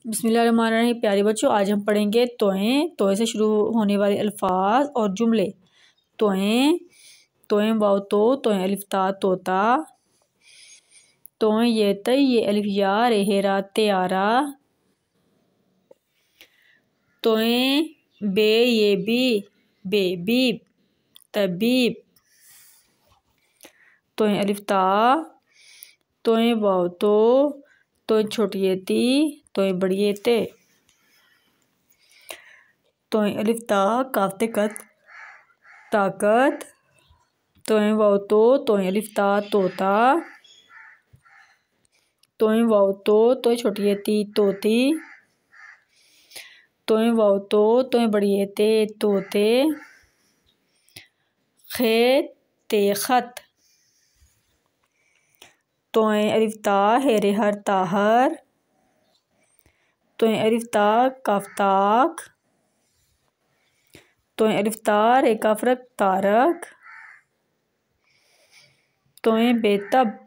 बिस्मिल्लाहिर्रहमानिर्रहीम। प्यारे बच्चों, आज हम पढ़ेंगे तोएं। तोएं से शुरू होने वाले अल्फाज और जुमले। तोएं, तोएं वाव तो, तोएं अलिफ ता तोता, तोएं ये तय ये अलिफ या रे हेरा त्यारा, तोएं बे ये बी बेबी तबीब, तोएं अलिफ ता, तोएं वाव तो, तोएं छोटी ये ती, तोएं बड़ी ये ते, तोएं अलिफ ता काफ ते कत ताकत, तोएं वाव तो, तोएं अलिफ ता तोता, तोएं वाव तो, तोएं छोटी ये ती तोती, तोएं वाव तो, तोएं बड़ी ये ते तोते, खे ते खत, तोएं अलिफ ता हेरे हर ताहर, तोएं अलिफ ता काफ ताक, तोएं अलिफ ता रे काफ रक तारक, तोएं बेतब,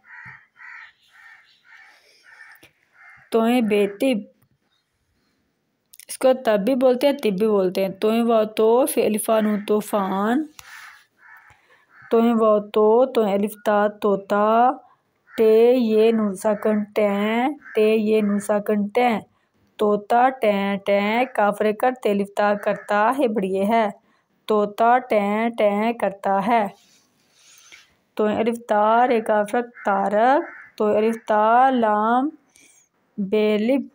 तोएं बेतिब, इसको तब भी बोलते हैं तिब भी बोलते हैं। तोएं वाव तो फिर अलिफा नून तूफान, तोएं वाव तो, तोएं अलिफ ता तोता, टे ये नून साकन टें, टे ये नून साकन टें, तोता टें टें काफ रे कर ते अलिफ ता करता है बढ़िए है, तोता टें टें करता है, तोएं अलिफ ता रे काफ रक तारक, तोएं अलिफ ता लाम बेलिब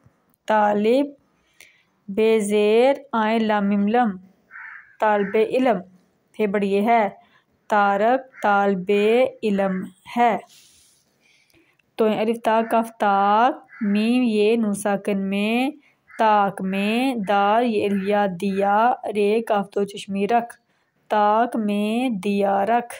तालिब, बेजेर आए लामिमलम तालबे इलम है बढ़िए है, तारक तालबे इलम है, तोएं अलिफ ता काफ ताक, मीम ये नून साकन में, ताक में, दाल ये अलिया दिया, रे काफ दो चश्मी रख, ताक में दिया रख।